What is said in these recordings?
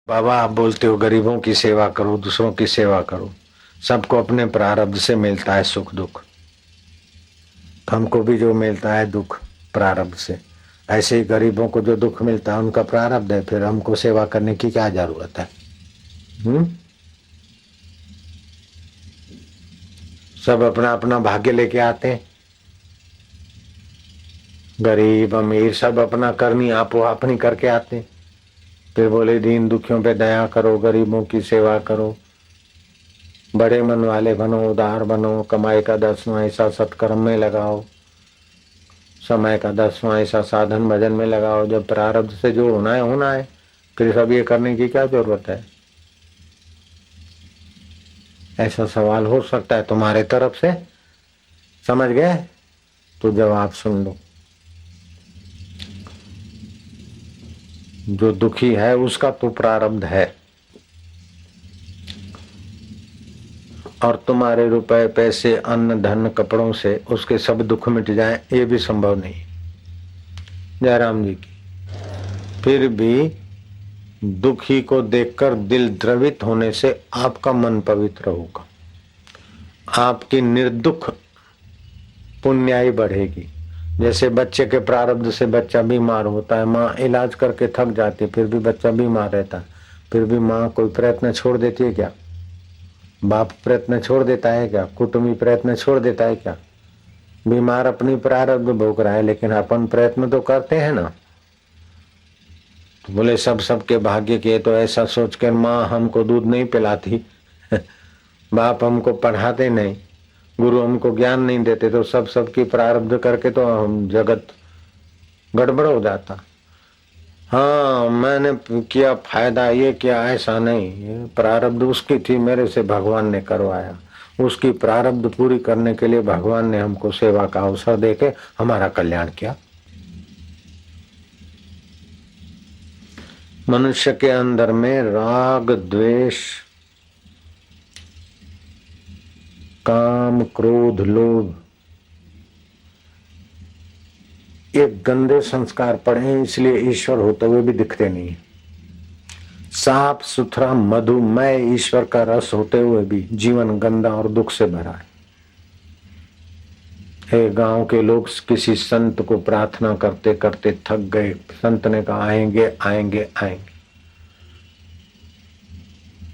बाबा आप बोलते हो गरीबों की सेवा करो, दूसरों की सेवा करो। सबको अपने प्रारब्ध से मिलता है सुख दुख। हमको भी जो मिलता है दुख प्रारब्ध से, ऐसे ही गरीबों को जो दुख मिलता है उनका प्रारब्ध है। फिर हमको सेवा करने की क्या जरूरत है? सब अपना अपना भाग्य लेके आते हैं। गरीब अमीर सब अपना करनी आपो अपनी करके आते हैं। फिर बोले दीन दुखियों पे दया करो, गरीबों की सेवा करो, बड़े मन वाले बनो, उदार बनो, कमाई का 10वां हिस्सा सत्कर्म में लगाओ, समय का 10वां हिस्सा साधन भजन में लगाओ। जब प्रारब्ध से जो होना है होना है, फिर सब ये करने की क्या जरूरत है? ऐसा सवाल हो सकता है तुम्हारे तरफ से। समझ गए? तो जवाब सुन लो। जो दुखी है उसका तो प्रारब्ध है, और तुम्हारे रुपए पैसे अन्न धन कपड़ों से उसके सब दुख मिट जाएं ये भी संभव नहीं। जयराम जी की। फिर भी दुखी को देखकर दिल द्रवित होने से आपका मन पवित्र होगा, आपकी निर्दुख पुण्याई बढ़ेगी। जैसे बच्चे के प्रारब्ध से बच्चा बीमार होता है, माँ इलाज करके थक जाती, फिर भी बच्चा बीमार रहता है, फिर भी माँ कोई प्रयत्न छोड़ देती है क्या? बाप प्रयत्न छोड़ देता है क्या? कुटुंबी प्रयत्न छोड़ देता है क्या? बीमार अपनी प्रारब्ध भोग रहा है, लेकिन अपन प्रयत्न तो करते हैं ना। तो बोले सब सबके भाग्य के, तो ऐसा सोचकर माँ हमको दूध नहीं पिलाती बाप हमको पढ़ाते नहीं, गुरु हमको ज्ञान नहीं देते, तो सब सबकी प्रारब्ध करके तो हम जगत गड़बड़ हो जाता। हाँ मैंने किया फायदा ये किया, ऐसा नहीं। ये प्रारब्ध उसकी थी, मेरे से भगवान ने करवाया। उसकी प्रारब्ध पूरी करने के लिए भगवान ने हमको सेवा का अवसर देके हमारा कल्याण किया। मनुष्य के अंदर में राग द्वेष काम क्रोध लोभ ये गंदे संस्कार पड़े हैं, इसलिए ईश्वर होते हुए भी दिखते नहीं। साफ सुथरा मधुमय ईश्वर का रस होते हुए भी जीवन गंदा और दुख से भरा है। एक गांव के लोग किसी संत को प्रार्थना करते करते थक गए। संत ने कहा आएंगे आएंगे आएंगे,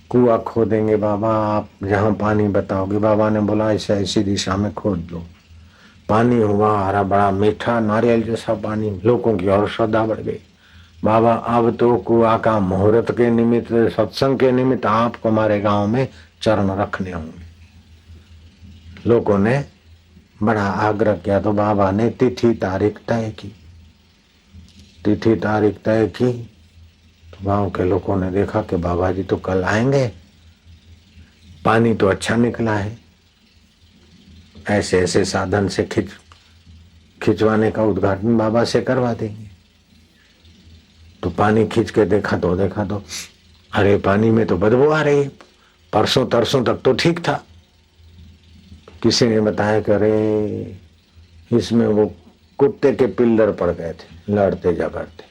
कुआं खोदेंगे बाबा, आप जहां पानी बताओगे। बाबा ने बोला ऐसा ऐसी दिशा में खोद दो। पानी हुआ हरा बड़ा मीठा नारियल जैसा पानी। लोगों की और श्रद्धा बढ़ गई। बाबा अब तो कुआं का मुहूर्त के निमित्त, सत्संग के निमित्त आपको हमारे गांव में चरण रखने होंगे। लोगों ने बड़ा आग्रह किया, तो बाबा ने तिथि तारीख तय की। तिथि तारीख तय की तो गांव के लोगों ने देखा कि बाबा जी तो कल आएंगे, पानी तो अच्छा निकला है, ऐसे ऐसे साधन से खिंचवाने का उद्घाटन बाबा से करवा देंगे। तो पानी खींच के देखा तो अरे पानी में तो बदबू आ रही है, परसों तरसों तक तो ठीक था। किसी ने बताया कि अरे इसमें वो कुत्ते के पिल्लर पड़ गए थे लड़ते झगड़ते।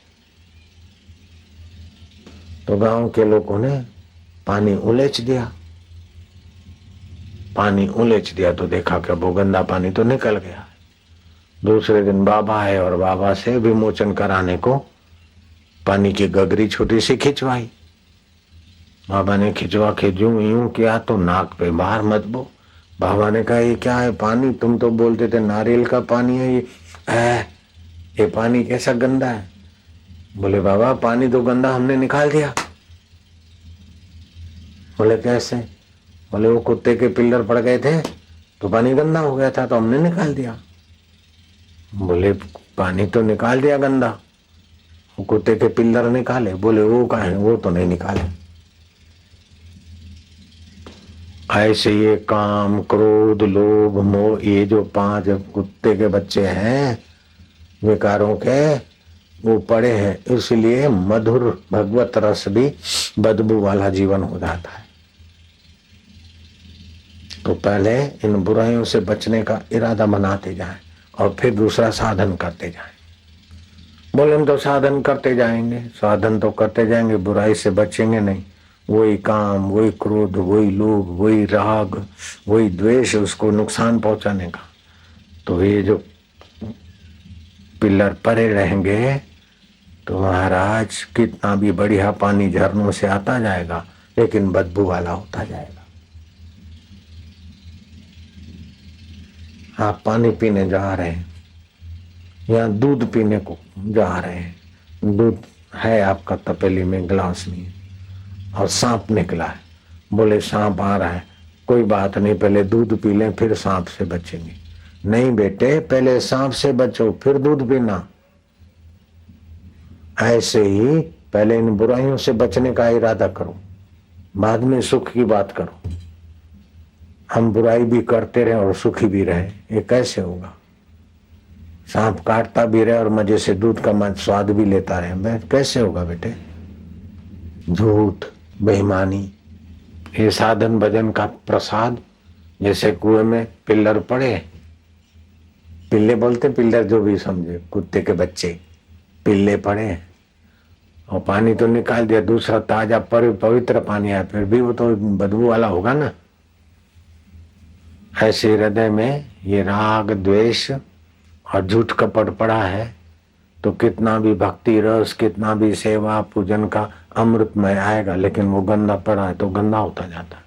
तो गांव के लोगों ने पानी उलेच दिया। पानी उलेच दिया तो देखा कि वो गंदा पानी तो निकल गया। दूसरे दिन बाबा आए और बाबा से विमोचन कराने को पानी की गगरी छोटी सी खिंचवाई। बाबा ने खिंचवा के यूं किया तो नाक पे बाहर मत बो। बाबा ने कहा ये क्या है पानी? तुम तो बोलते थे नारियल का पानी है ये पानी कैसा गंदा है? बोले बाबा पानी तो गंदा हमने निकाल दिया। बोले कैसे? बोले वो कुत्ते के पिल्लर पड़ गए थे तो पानी गंदा हो गया था तो हमने निकाल दिया। बोले पानी तो निकाल दिया गंदा, वो कुत्ते के पिल्लर निकाले। बोले वो कहाँ है? वो तो नहीं निकाले। ऐसे ये काम क्रोध लोभ मोह ये जो 5 कुत्ते के बच्चे हैं विकारों के, वो पड़े हैं, इसलिए मधुर भगवत रस भी बदबू वाला जीवन हो जाता है। तो पहले इन बुराइयों से बचने का इरादा बनाते जाएं और फिर दूसरा साधन करते जाएं। बोले हम तो साधन करते जाएंगे, साधन तो करते जाएंगे, बुराई से बचेंगे नहीं। वही काम, वही क्रोध, वही लोभ, वही राग, वही द्वेष, उसको नुकसान पहुंचाने का। तो ये जो पिलर परे रहेंगे तो महाराज कितना भी बढ़िया पानी झरनों से आता जाएगा, लेकिन बदबू वाला होता जाएगा। आप पानी पीने जा रहे हैं या दूध पीने को जा रहे हैं, दूध है आपका तपेली में, गिलास में, और सांप निकला है। बोले सांप आ रहा है, कोई बात नहीं, पहले दूध पी लें फिर सांप से बचेंगे। नहीं बेटे, पहले सांप से बचो फिर दूध पीना। ऐसे ही पहले इन बुराइयों से बचने का इरादा करो, बाद में सुख की बात करो। हम बुराई भी करते रहे और सुखी भी रहे, ये कैसे होगा? सांप काटता भी रहे और मजे से दूध का स्वाद भी लेता रहे, कैसे होगा बेटे? झूठ, बेईमानी, ये साधन भजन का प्रसाद। जैसे कुएं में पिल्लर पड़े, पिल्ले बोलते, पिल्लर जो भी समझे, कुत्ते के बच्चे, पिल्ले पड़े और पानी तो निकाल दिया, दूसरा ताजा पवित्र पानी आया, फिर भी वो तो बदबू वाला होगा ना। ऐसे हृदय में ये राग द्वेष और झूठ कपट पड़ा है तो कितना भी भक्ति रस, कितना भी सेवा पूजन का अमृतमय आएगा, लेकिन वो गंदा पड़ा है तो गंदा होता जाता है।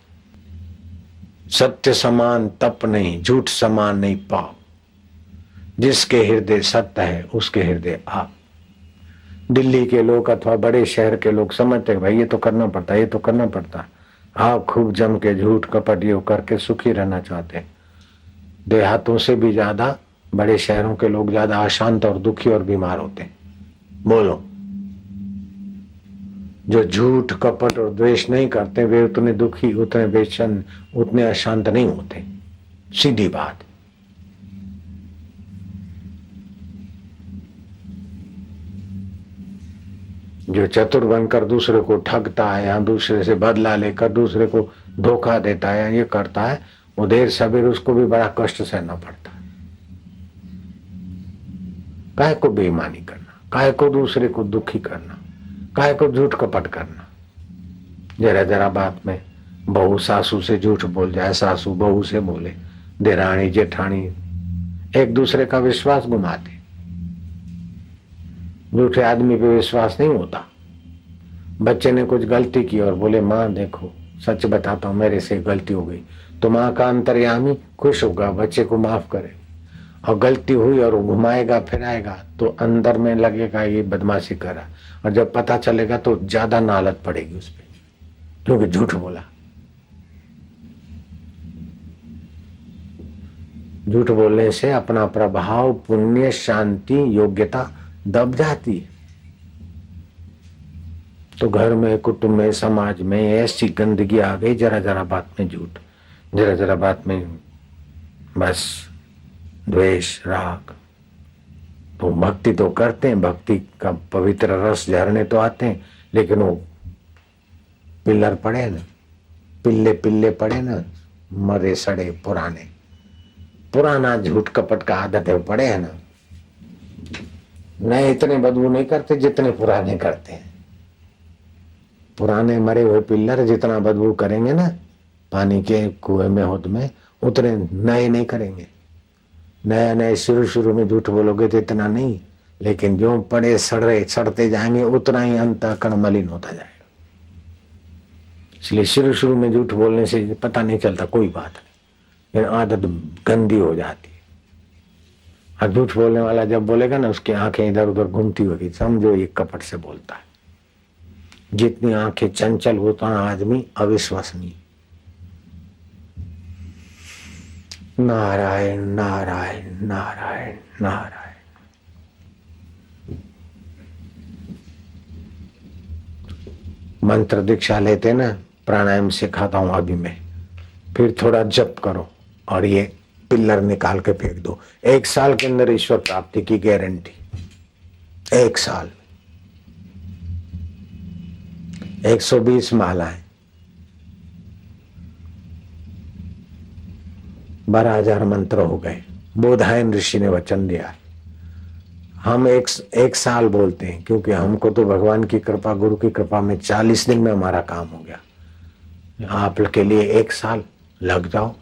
सत्य समान तप नहीं, झूठ समान नहीं पाप। जिसके हृदय सत्य है उसके हृदय आप। दिल्ली के लोग अथवा बड़े शहर के लोग समझते भाई ये तो करना पड़ता है, ये तो करना पड़ता है। आप खूब जम के झूठ कपट ये करके सुखी रहना चाहते हैं। देहातों से भी ज्यादा बड़े शहरों के लोग ज्यादा अशांत और दुखी और बीमार होते हैं। बोलो, जो झूठ कपट और द्वेष नहीं करते वे उतने दुखी, उतने बेचैन, उतने अशांत नहीं होते। सीधी बात। जो चतुर बनकर दूसरे को ठगता है या दूसरे से बदला लेकर दूसरे को धोखा देता है या ये करता है, वो देर सवेर उसको भी बड़ा कष्ट सहना पड़ता है। काहे को बेईमानी करना, काहे को दूसरे को दुखी करना, काहे को झूठ कपट करना। जरा जरा बात में बहू सासू से झूठ बोल जाए, सासू बहू से बोले, देरानी जेठानी एक दूसरे का विश्वास घुमाते। झूठे आदमी पे विश्वास नहीं होता। बच्चे ने कुछ गलती की और बोले माँ देखो सच बताता हूं मेरे से गलती हो गई, तो माँ का अंतर्यामी खुश होगा, बच्चे को माफ करे। और गलती हुई और वो घुमाएगा फिराएगा तो अंदर में लगेगा ये बदमाशी करा, और जब पता चलेगा तो ज्यादा नालत पड़ेगी उस पर, क्योंकि झूठ बोला। झूठ बोलने से अपना प्रभाव, पुण्य, शांति, योग्यता दब जाती है। तो घर में, कुटुंब में, समाज में ऐसी गंदगी आ गई, जरा जरा बात में झूठ, जरा जरा बात में बस द्वेष राग। तो भक्ति तो करते हैं, भक्ति का पवित्र रस झरने तो आते हैं, लेकिन वो पिल्लर पड़े ना, पिल्ले पिल्ले पड़े ना, मरे सड़े पुराने, पुराना झूठ कपट का आदत है, पड़े है ना, नए इतने बदबू नहीं करते जितने पुराने करते हैं। पुराने मरे हुए पिल्लर जितना बदबू करेंगे ना पानी के कुएं में, होद में, उतने नए नहीं करेंगे। नया नए शुरू शुरू में झूठ बोलोगे तो इतना नहीं, लेकिन जो पड़े सड़ते जाएंगे उतना ही अंतःकरण मलिन होता जाएगा। इसलिए शुरू शुरू में झूठ बोलने से पता नहीं चलता, कोई बात नहीं, लेकिन आदत गंदी हो जाती है। और झूठ बोलने वाला जब बोलेगा ना, उसकी आंखें इधर उधर घूमती होगी, समझो ये कपट से बोलता है। जितनी आंखें चंचल उतना आदमी अविश्वसनीय। नारायण नारायण नारायण नारायण। मंत्र दीक्षा लेते ना, प्राणायाम सिखाता हूं अभी मैं, फिर थोड़ा जप करो और ये पिल्लर निकाल के फेंक दो। 1 साल के अंदर ईश्वर प्राप्ति की गारंटी। 1 साल 120 मालाएं, 12,000 मंत्र हो गए। बोधायन ऋषि ने वचन दिया, हम एक साल बोलते हैं, क्योंकि हमको तो भगवान की कृपा, गुरु की कृपा में 40 दिन में हमारा काम हो गया। आप के लिए 1 साल लग जाओ,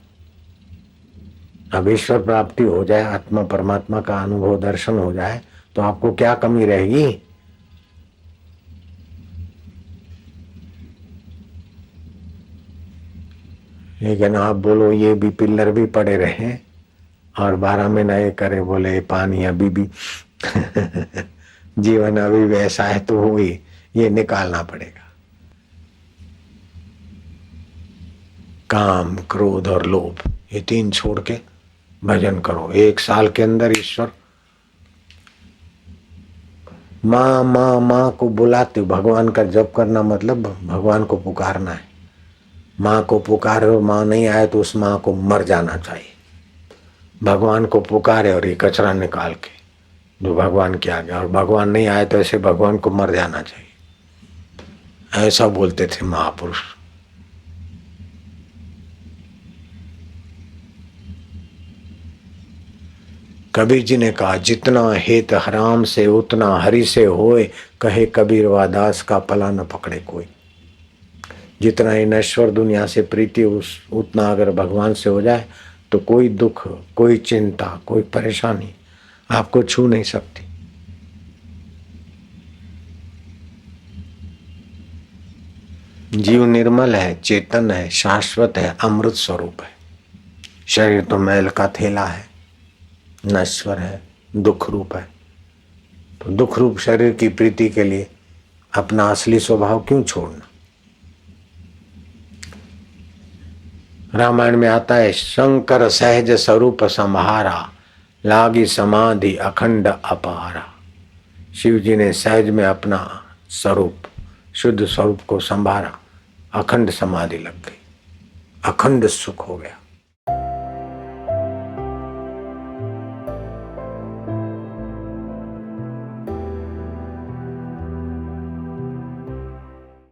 अब ईश्वर प्राप्ति हो जाए, आत्मा परमात्मा का अनुभव दर्शन हो जाए, तो आपको क्या कमी रहेगी। लेकिन आप बोलो ये भी पिल्लर भी पड़े रहे और 12 में नए करे, बोले पानी अभी भी जीवन अभी वैसा है, तो हुई ये निकालना पड़ेगा। काम, क्रोध और लोभ, ये 3 छोड़ के भजन करो। 1 साल के अंदर ईश्वर माँ माँ माँ को बुलाते। भगवान का जप करना मतलब भगवान को पुकारना है। माँ को पुकारे और माँ नहीं आए तो उस माँ को मर जाना चाहिए। भगवान को पुकारे और ये कचरा निकाल के जो भगवान के आगे, और भगवान नहीं आए तो ऐसे भगवान को मर जाना चाहिए, ऐसा बोलते थे महापुरुष। कबीर जी ने कहा, जितना हेत हराम से उतना हरि से होए, कहे कबीर वादास का पला न पकड़े कोई। जितना ही नश्वर दुनिया से प्रीति उतना अगर भगवान से हो जाए तो कोई दुख, कोई चिंता, कोई परेशानी आपको छू नहीं सकती। जीव निर्मल है, चेतन है, शाश्वत है, अमृत स्वरूप है। शरीर तो मैल का थैला है, नश्वर है, दुख रूप है। तो दुख रूप शरीर की प्रीति के लिए अपना असली स्वभाव क्यों छोड़ना। रामायण में आता है, शंकर सहज स्वरूप संहारा, लागी समाधि अखंड अपारा। शिव जी ने सहज में अपना स्वरूप, शुद्ध स्वरूप को संभारा, अखंड समाधि लग गई, अखंड सुख हो गया।